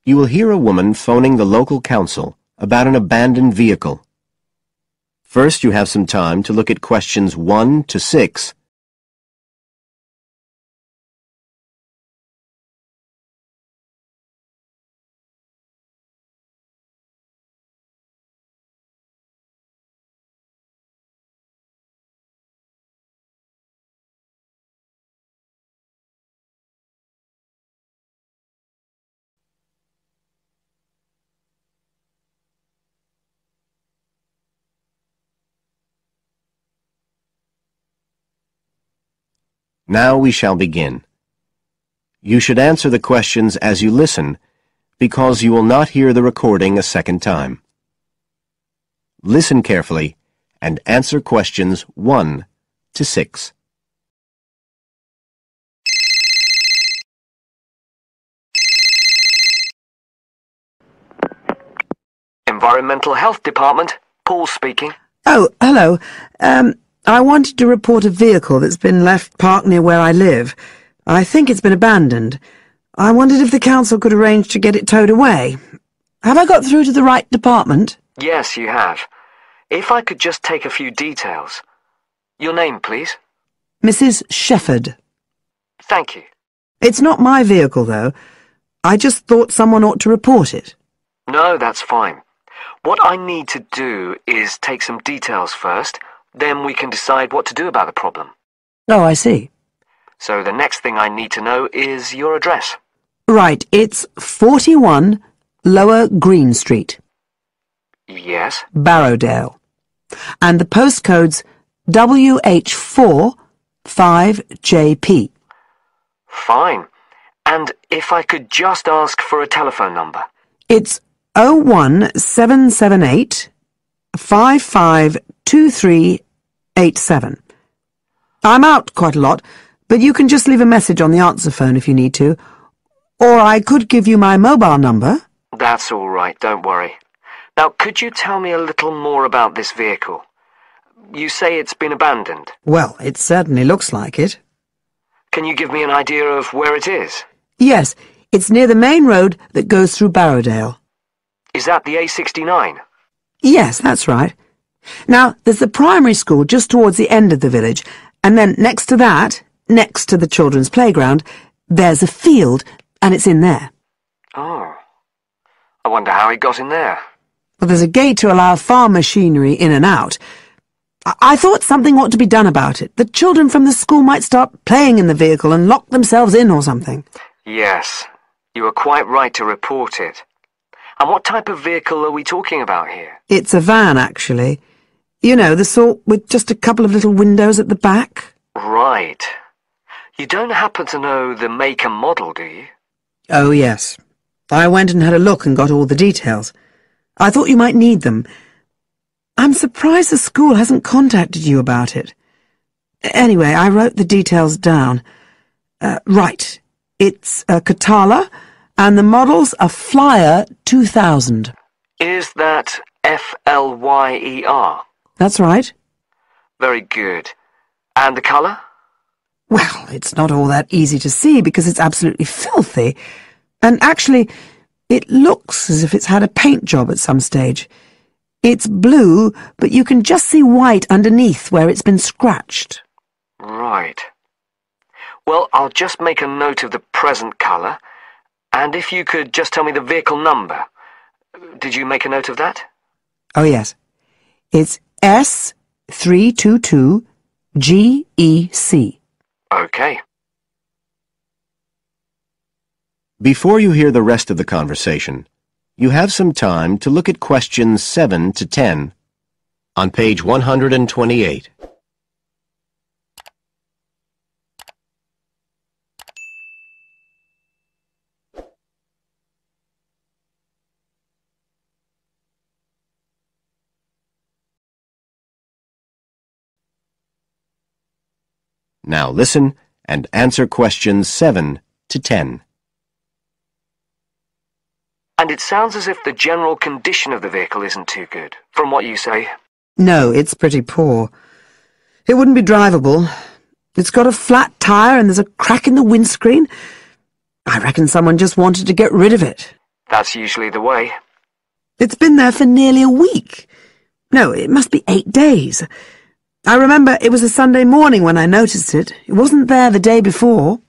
You will hear a woman phoning the local council about an abandoned vehicle. First, you have some time to look at questions 1 to 6. Now we shall begin. You should answer the questions as you listen, because you will not hear the recording a second time. Listen carefully and answer questions 1 to 6. Environmental Health Department, Paul speaking. Oh, hello. I wanted to report a vehicle that's been left parked near where I live. I think it's been abandoned. I wondered if the council could arrange to get it towed away. Have I got through to the right department? Yes, you have. If I could just take a few details. Your name, please? Mrs. Shepherd. Thank you. It's not my vehicle, though. I just thought someone ought to report it. No, that's fine. What I need to do is take some details first, then we can decide what to do about the problem. Oh, I see. So the next thing I need to know is your address. Right, it's 41 Lower Green Street. Yes? Barrowdale. And the postcode's WH4 5JP. Fine. And if I could just ask for a telephone number? It's 01778 552387. I'm out quite a lot, but you can just leave a message on the answer phone if you need to. Or I could give you my mobile number. That's all right, don't worry. Now, could you tell me a little more about this vehicle? You say it's been abandoned. Well, it certainly looks like it. Can you give me an idea of where it is? Yes, it's near the main road that goes through Barrowdale. Is that the A69? Yes, that's right. Now, there's the primary school just towards the end of the village, and then next to that, next to the children's playground, there's a field, and it's in there. Oh. I wonder how it got in there. Well, there's a gate to allow farm machinery in and out. I thought something ought to be done about it. The children from the school might start playing in the vehicle and lock themselves in or something. Yes, you are quite right to report it. And what type of vehicle are we talking about here? It's a van, actually. You know, the sort with just a couple of little windows at the back. Right. You don't happen to know the make and model, do you? Oh, yes. I went and had a look and got all the details. I thought you might need them. I'm surprised the school hasn't contacted you about it. Anyway, I wrote the details down. Right. It's a Catala, and the model's a Flyer 2000. Is that Flyer? That's right. Very good. And the colour? Well, it's not all that easy to see because it's absolutely filthy. And actually, it looks as if it's had a paint job at some stage. It's blue, but you can just see white underneath where it's been scratched. Right. Well, I'll just make a note of the present colour, and if you could just tell me the vehicle number. Did you make a note of that? Oh, yes. It's S322GEC. Okay. Before you hear the rest of the conversation, you have some time to look at questions 7 to 10 on page 128. Now listen and answer questions 7 to 10. And it sounds as if the general condition of the vehicle isn't too good, from what you say. No, it's pretty poor. It wouldn't be drivable. It's got a flat tyre and there's a crack in the windscreen. I reckon someone just wanted to get rid of it. That's usually the way. It's been there for nearly a week. No, it must be 8 days. I remember it was a Sunday morning when I noticed it. It wasn't there the day before.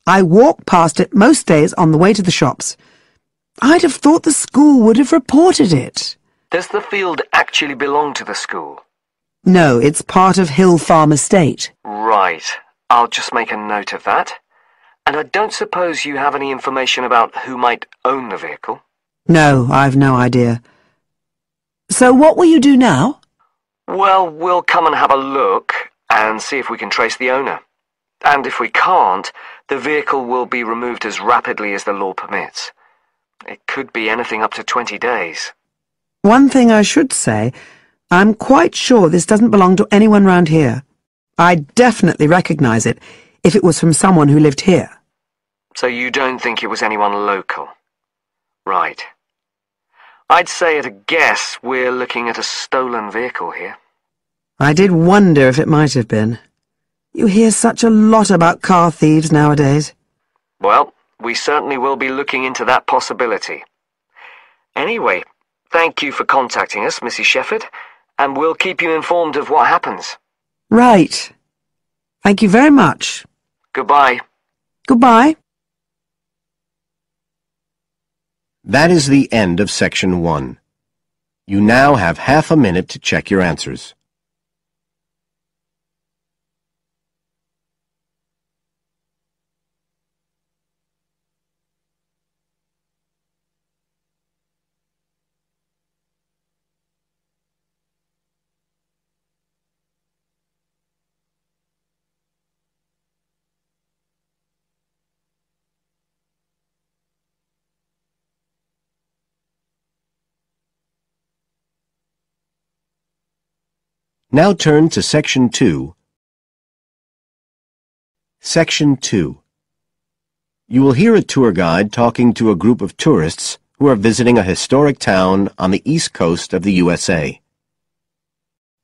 I walk past it most days on the way to the shops. I'd have thought the school would have reported it. Does the field actually belong to the school? No, it's part of Hill Farm Estate. Right. I'll just make a note of that. And I don't suppose you have any information about who might own the vehicle? No, I've no idea. So what will you do now? Well, we'll come and have a look and see if we can trace the owner. And if we can't, the vehicle will be removed as rapidly as the law permits. It could be anything up to 20 days. One thing I should say, I'm quite sure this doesn't belong to anyone round here. I'd definitely recognize it if it was from someone who lived here. So you don't think it was anyone local? Right. I'd say at a guess we're looking at a stolen vehicle here. I did wonder if it might have been. You hear such a lot about car thieves nowadays. Well, we certainly will be looking into that possibility. Anyway, thank you for contacting us, Mrs. Shepherd, and we'll keep you informed of what happens. Right. Thank you very much. Goodbye. Goodbye. That is the end of Section 1. You now have half a minute to check your answers. Now turn to Section 2. Section 2. You will hear a tour guide talking to a group of tourists who are visiting a historic town on the east coast of the USA.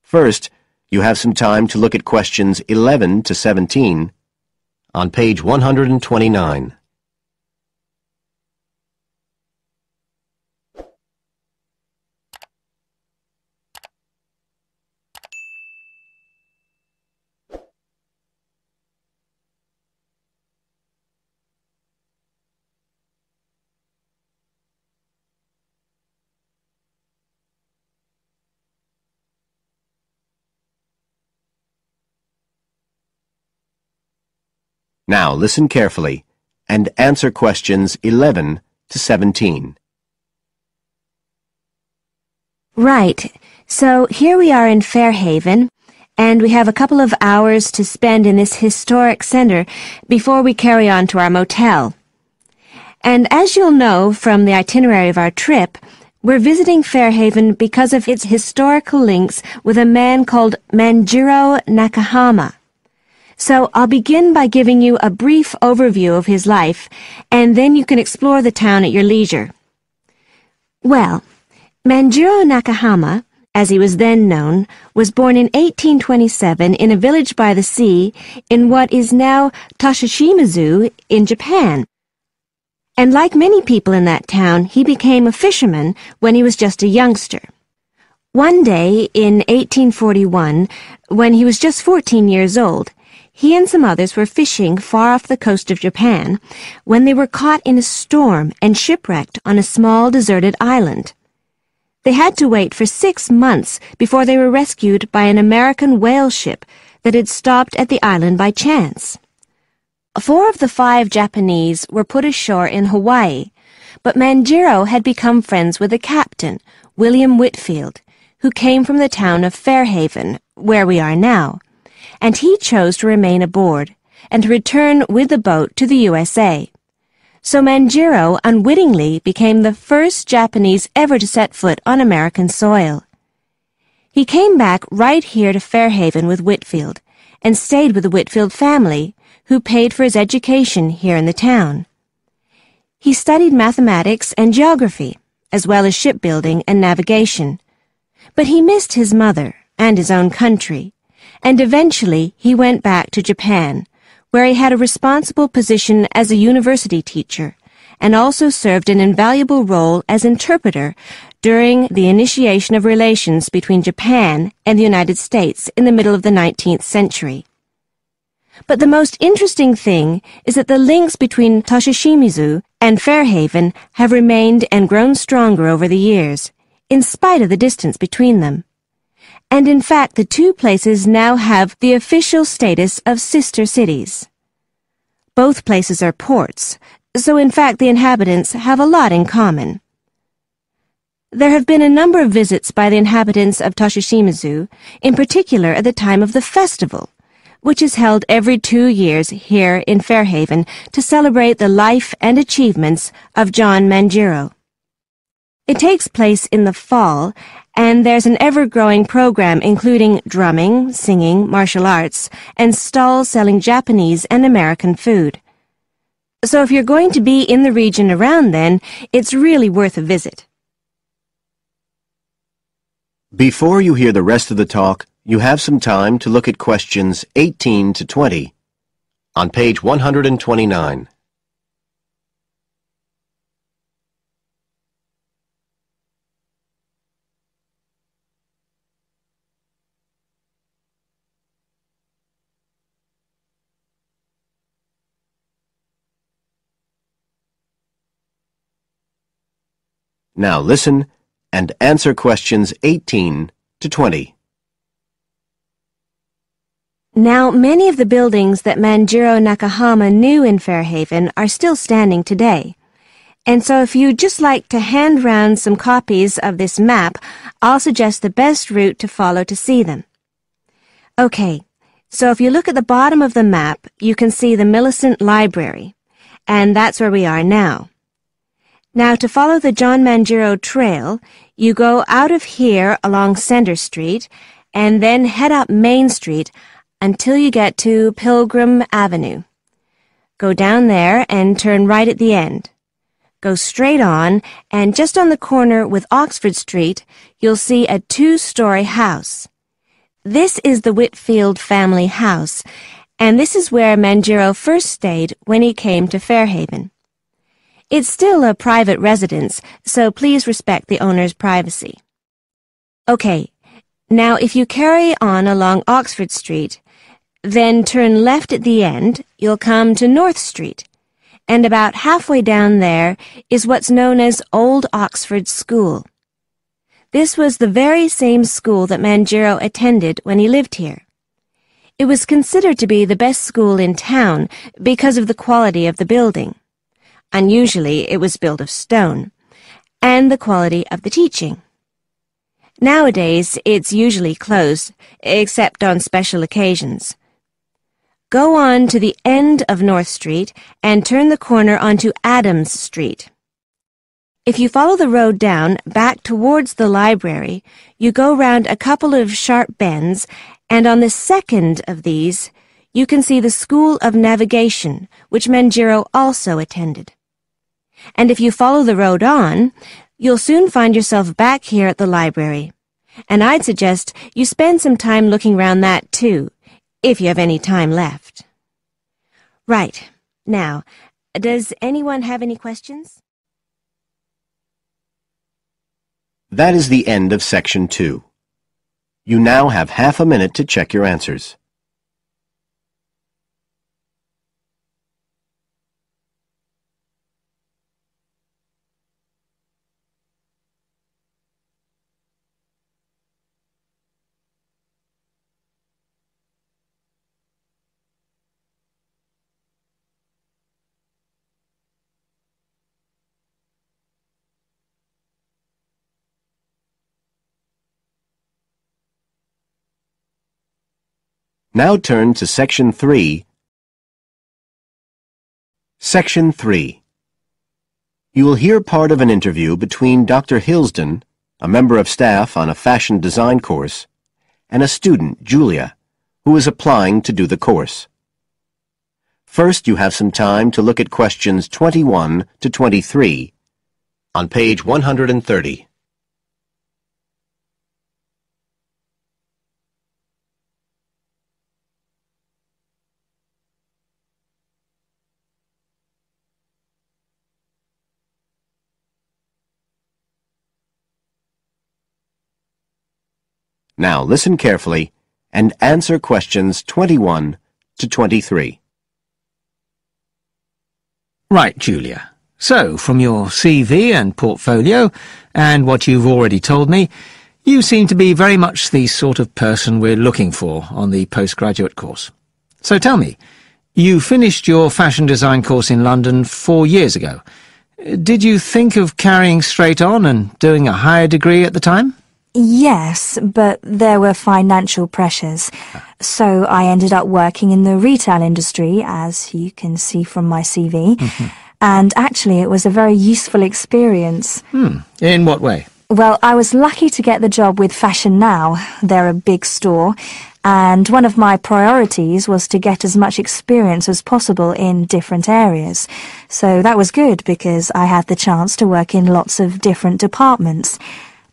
First, you have some time to look at questions 11 to 17 on page 129. Now listen carefully and answer questions 11 to 17. Right. So here we are in Fairhaven, and we have a couple of hours to spend in this historic center before we carry on to our motel. And as you'll know from the itinerary of our trip, we're visiting Fairhaven because of its historical links with a man called Manjiro Nakahama. So I'll begin by giving you a brief overview of his life, and then you can explore the town at your leisure. Well, Manjiro Nakahama, as he was then known, was born in 1827 in a village by the sea in what is now Toshishimazu in Japan. And like many people in that town, he became a fisherman when he was just a youngster. One day in 1841, when he was just 14 years old, he and some others were fishing far off the coast of Japan when they were caught in a storm and shipwrecked on a small deserted island. They had to wait for 6 months before they were rescued by an American whale ship that had stopped at the island by chance. 4 of the 5 Japanese were put ashore in Hawaii, but Manjiro had become friends with the captain, William Whitfield, who came from the town of Fairhaven, where we are now, and he chose to remain aboard and to return with the boat to the USA. So Manjiro unwittingly became the first Japanese ever to set foot on American soil. He came back right here to Fairhaven with Whitfield and stayed with the Whitfield family, who paid for his education here in the town. He studied mathematics and geography, as well as shipbuilding and navigation. But he missed his mother and his own country, and eventually he went back to Japan, where he had a responsible position as a university teacher, and also served an invaluable role as interpreter during the initiation of relations between Japan and the United States in the middle of the 19th century. But the most interesting thing is that the links between Toshishimizu and Fairhaven have remained and grown stronger over the years, in spite of the distance between them. And in fact, the two places now have the official status of sister cities. Both places are ports, so in fact the inhabitants have a lot in common. There have been a number of visits by the inhabitants of Toshishimizu, in particular at the time of the festival, which is held every 2 years here in Fairhaven to celebrate the life and achievements of John Manjiro. It takes place in the fall, and there's an ever-growing program including drumming, singing, martial arts, and stalls selling Japanese and American food. So if you're going to be in the region around then, it's really worth a visit. Before you hear the rest of the talk, you have some time to look at questions 18 to 20 on page 129. Now listen and answer questions 18 to 20. Now, many of the buildings that Manjiro Nakahama knew in Fairhaven are still standing today. And so if you'd just like to hand round some copies of this map, I'll suggest the best route to follow to see them. Okay, so if you look at the bottom of the map, you can see the Millicent Library, and that's where we are now. Now, to follow the John Manjiro Trail, you go out of here along Center Street, and then head up Main Street until you get to Pilgrim Avenue. Go down there and turn right at the end. Go straight on, and just on the corner with Oxford Street, you'll see a 2-story house. This is the Whitfield family house, and this is where Manjiro first stayed when he came to Fairhaven. It's still a private residence, so please respect the owner's privacy. Okay, now if you carry on along Oxford Street, then turn left at the end, you'll come to North Street, and about halfway down there is what's known as Old Oxford School. This was the very same school that Manjiro attended when he lived here. It was considered to be the best school in town because of the quality of the building. Unusually, it was built of stone, and the quality of the teaching. Nowadays, it's usually closed, except on special occasions. Go on to the end of North Street and turn the corner onto Adams Street. If you follow the road down back towards the library, you go round a couple of sharp bends, and on the second of these, you can see the School of Navigation, which Manjiro also attended. And if you follow the road on, you'll soon find yourself back here at the library. And I'd suggest you spend some time looking around that too, if you have any time left. Right. Now, does anyone have any questions? That is the end of section 2. You now have half a minute to check your answers. Now turn to Section 3. Section 3. You will hear part of an interview between Dr. Hilsden, a member of staff on a fashion design course, and a student, Julia, who is applying to do the course. First, you have some time to look at questions 21 to 23 on page 130. Now listen carefully and answer questions 21 to 23. Right, Julia. So, from your CV and portfolio, and what you've already told me, you seem to be very much the sort of person we're looking for on the postgraduate course. So tell me, you finished your fashion design course in London 4 years ago. Did you think of carrying straight on and doing a higher degree at the time? Yes, but there were financial pressures. So I ended up working in the retail industry, as you can see from my CV. And actually it was a very useful experience. In what way? Well, I was lucky to get the job with Fashion Now. They're a big store. And one of my priorities was to get as much experience as possible in different areas. So that was good because I had the chance to work in lots of different departments.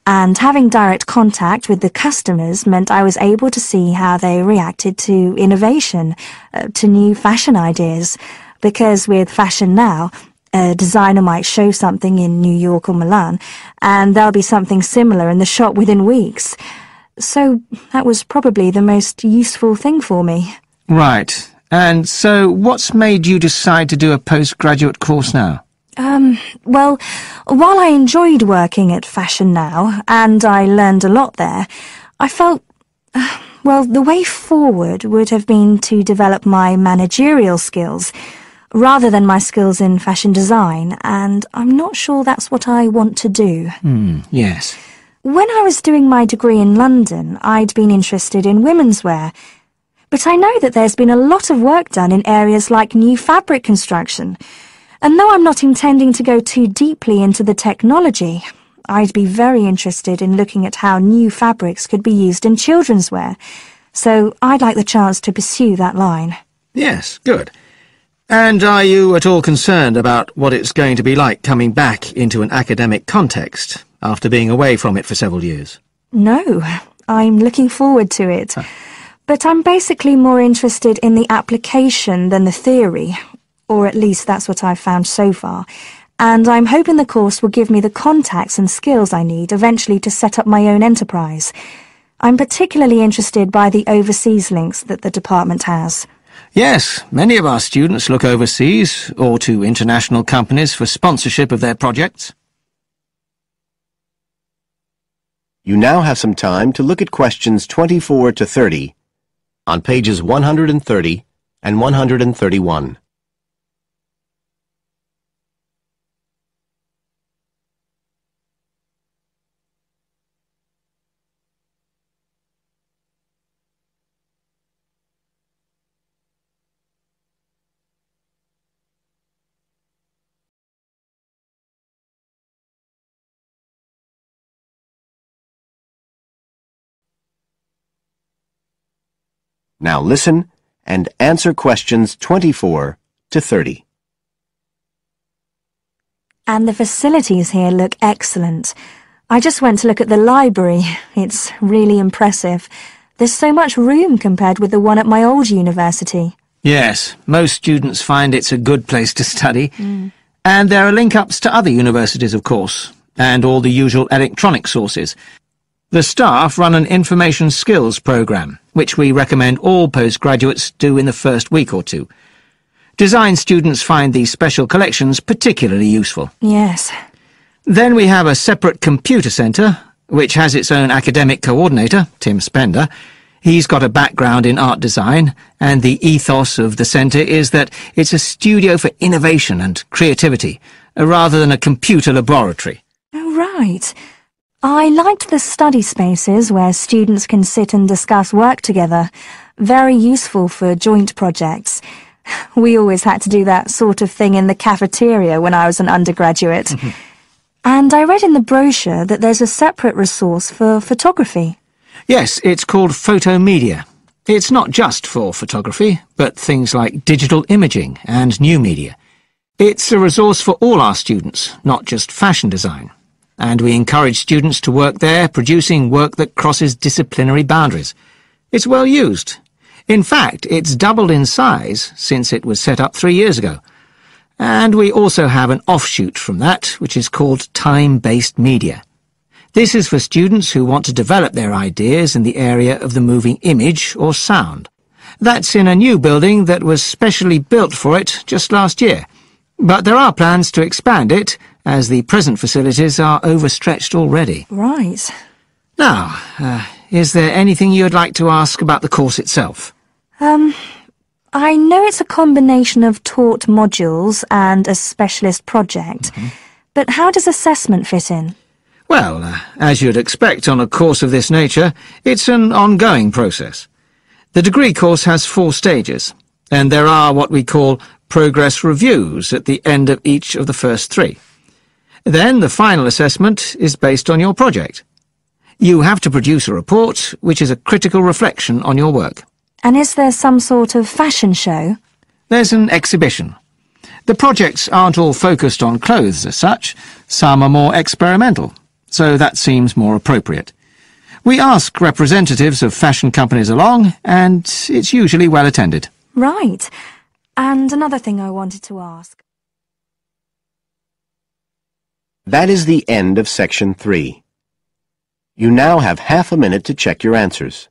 And having direct contact with the customers meant I was able to see how they reacted to innovation, to new fashion ideas. Because with Fashion Now, a designer might show something in New York or Milan, and there'll be something similar in the shop within weeks. So that was probably the most useful thing for me. Right. And so what's made you decide to do a postgraduate course now? Well, while I enjoyed working at Fashion Now, and I learned a lot there, I felt, well, the way forward would have been to develop my managerial skills, rather than my skills in fashion design, and I'm not sure that's what I want to do. Yes. When I was doing my degree in London, I'd been interested in women's wear, but I know that there's been a lot of work done in areas like new fabric construction. And though I'm not intending to go too deeply into the technology, I'd be very interested in looking at how new fabrics could be used in children's wear. So I'd like the chance to pursue that line. Yes, good. And are you at all concerned about what it's going to be like coming back into an academic context after being away from it for several years? No, I'm looking forward to it. But I'm basically more interested in the application than the theory. Or at least that's what I've found so far, and I'm hoping the course will give me the contacts and skills I need eventually to set up my own enterprise. I'm particularly interested by the overseas links that the department has. Yes, many of our students look overseas or to international companies for sponsorship of their projects. You now have some time to look at questions 24 to 30 on pages 130 and 131. Now listen and answer questions 24 to 30. And the facilities here look excellent. I just went to look at the library. It's really impressive. There's so much room compared with the one at my old university. Yes, most students find it's a good place to study. And there are link-ups to other universities, of course, and all the usual electronic sources. The staff run an information skills program, which we recommend all postgraduates do in the first week or two. Design students find these special collections particularly useful. Yes. Then we have a separate computer centre, which has its own academic coordinator, Tim Spender. He's got a background in art design, and the ethos of the centre is that it's a studio for innovation and creativity, rather than a computer laboratory. Oh, right. I liked the study spaces where students can sit and discuss work together. Very useful for joint projects. We always had to do that sort of thing in the cafeteria when I was an undergraduate. And I read in the brochure that there's a separate resource for photography. Yes, it's called Photomedia. It's not just for photography, but things like digital imaging and new media. It's a resource for all our students, not just fashion design. And we encourage students to work there, producing work that crosses disciplinary boundaries. It's well used. In fact, it's doubled in size since it was set up 3 years ago. And we also have an offshoot from that, which is called time-based media. This is for students who want to develop their ideas in the area of the moving image or sound. That's in a new building that was specially built for it just last year. But there are plans to expand it, as the present facilities are overstretched already. Right. Now, is there anything you'd like to ask about the course itself? I know it's a combination of taught modules and a specialist project, but how does assessment fit in? Well, as you'd expect on a course of this nature, it's an ongoing process. The degree course has 4 stages, and there are what we call progress reviews at the end of each of the first 3. Then the final assessment is based on your project. You have to produce a report, which is a critical reflection on your work. And is there some sort of fashion show? There's an exhibition. The projects aren't all focused on clothes as such. Some are more experimental, so that seems more appropriate. We ask representatives of fashion companies along, and it's usually well attended. Right. And another thing I wanted to ask. That is the end of section 3. You now have half a minute to check your answers.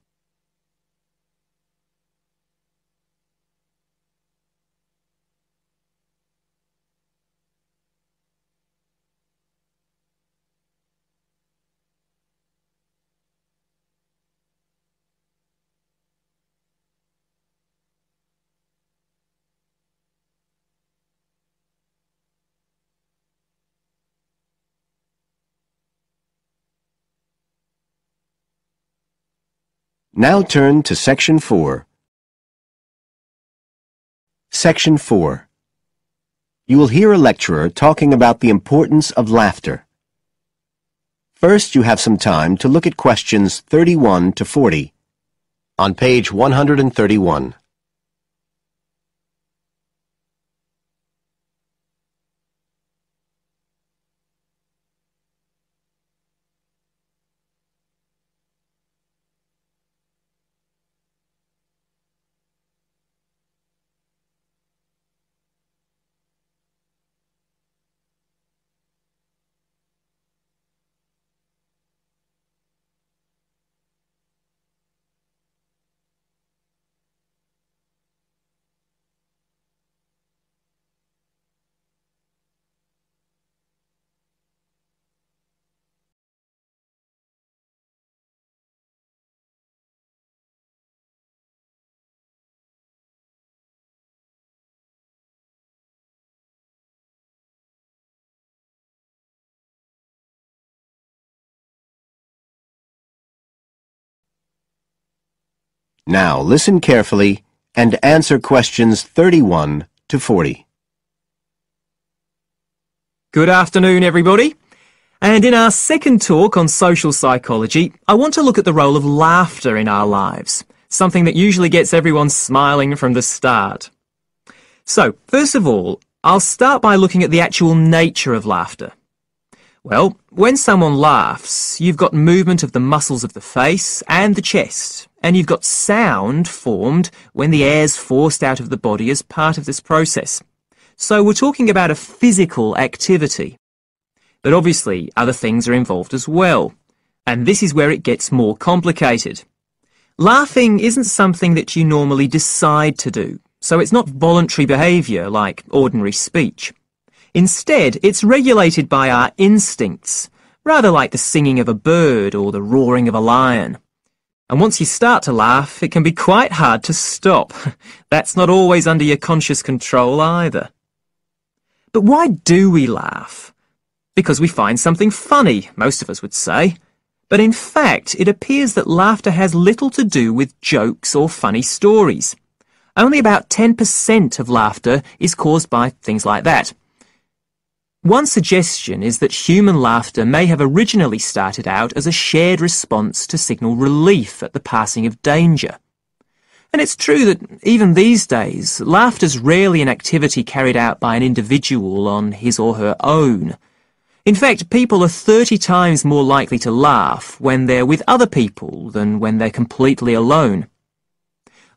Now turn to Section 4. Section 4. You will hear a lecturer talking about the importance of laughter. First, you have some time to look at questions 31 to 40 on page 131. Now listen carefully and answer questions 31 to 40. Good afternoon, everybody. And in our second talk on social psychology, I want to look at the role of laughter in our lives, something that usually gets everyone smiling from the start. So, first of all, I'll start by looking at the actual nature of laughter. Well, when someone laughs, you've got movement of the muscles of the face and the chest, and you've got sound formed when the air's forced out of the body as part of this process. So we're talking about a physical activity. But obviously, other things are involved as well, and this is where it gets more complicated. Laughing isn't something that you normally decide to do, so it's not voluntary behaviour like ordinary speech. Instead, it's regulated by our instincts, rather like the singing of a bird or the roaring of a lion. And once you start to laugh, it can be quite hard to stop. That's not always under your conscious control either. But why do we laugh? Because we find something funny, most of us would say. But in fact, it appears that laughter has little to do with jokes or funny stories. Only about 10% of laughter is caused by things like that. One suggestion is that human laughter may have originally started out as a shared response to signal relief at the passing of danger. And it's true that even these days, laughter's rarely an activity carried out by an individual on his or her own. In fact, people are 30 times more likely to laugh when they're with other people than when they're completely alone.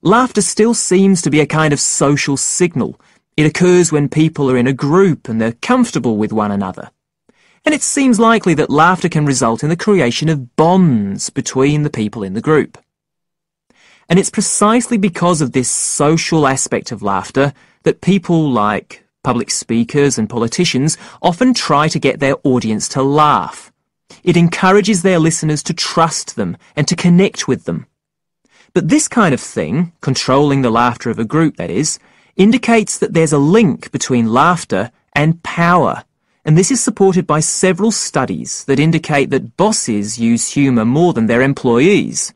Laughter still seems to be a kind of social signal. It occurs when people are in a group and they're comfortable with one another. and it seems likely that laughter can result in the creation of bonds between the people in the group. And it's precisely because of this social aspect of laughter that people like public speakers and politicians often try to get their audience to laugh. It encourages their listeners to trust them and to connect with them. But this kind of thing, controlling the laughter of a group that is, indicates that there's a link between laughter and power, and this is supported by several studies that indicate that bosses use humour more than their employees.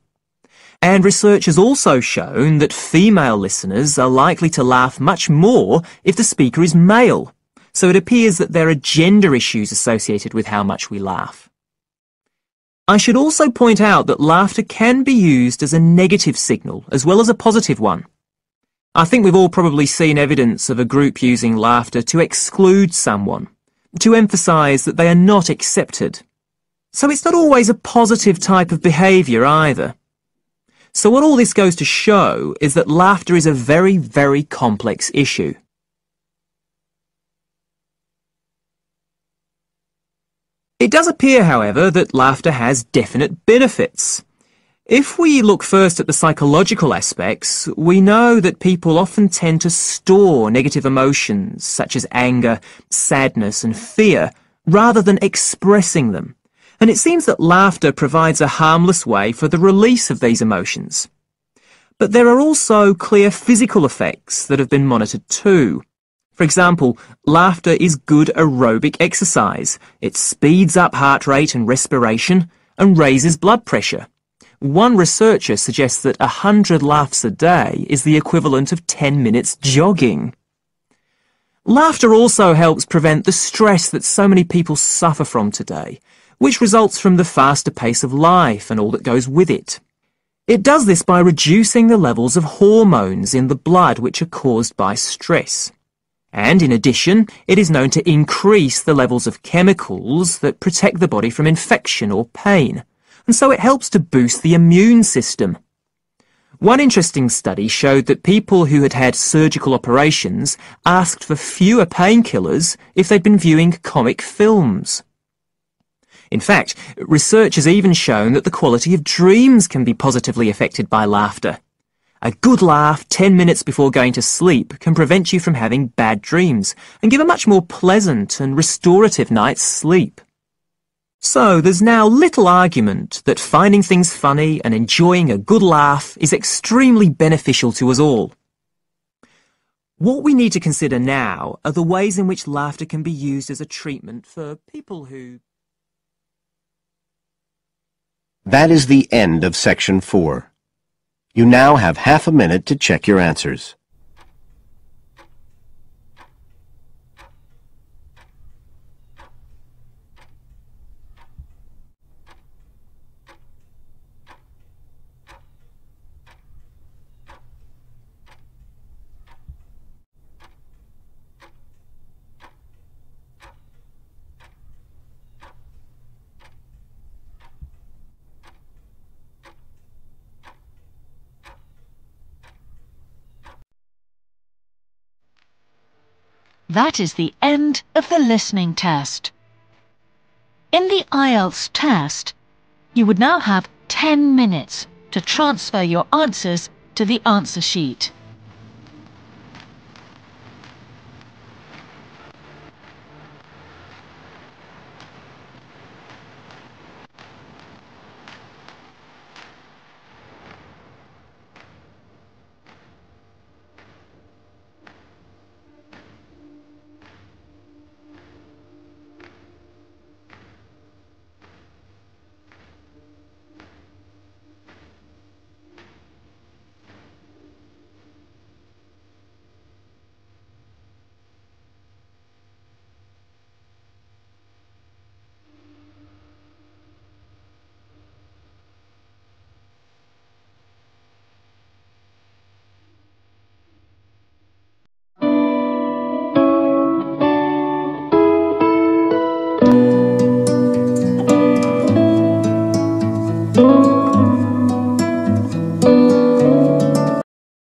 And research has also shown that female listeners are likely to laugh much more if the speaker is male, so it appears that there are gender issues associated with how much we laugh. I should also point out that laughter can be used as a negative signal as well as a positive one. I think we've all probably seen evidence of a group using laughter to exclude someone, to emphasise that they are not accepted. So it's not always a positive type of behaviour either. So what all this goes to show is that laughter is a very, very complex issue. It does appear, however, that laughter has definite benefits. If we look first at the psychological aspects, we know that people often tend to store negative emotions such as anger, sadness and fear, rather than expressing them. And it seems that laughter provides a harmless way for the release of these emotions. But there are also clear physical effects that have been monitored too. For example, laughter is good aerobic exercise. It speeds up heart rate and respiration and raises blood pressure. One researcher suggests that 100 laughs a day is the equivalent of 10 minutes jogging. Laughter also helps prevent the stress that so many people suffer from today, which results from the faster pace of life and all that goes with it. It does this by reducing the levels of hormones in the blood which are caused by stress. And in addition, it is known to increase the levels of chemicals that protect the body from infection or pain, and so it helps to boost the immune system. One interesting study showed that people who had had surgical operations asked for fewer painkillers if they'd been viewing comic films. In fact, research has even shown that the quality of dreams can be positively affected by laughter. A good laugh 10 minutes before going to sleep can prevent you from having bad dreams and give a much more pleasant and restorative night's sleep. So there's now little argument that finding things funny and enjoying a good laugh is extremely beneficial to us all. What we need to consider now are the ways in which laughter can be used as a treatment for people who... That is the end of section 4. You now have half a minute to check your answers. That is the end of the listening test. In the IELTS test, you would now have 10 minutes to transfer your answers to the answer sheet.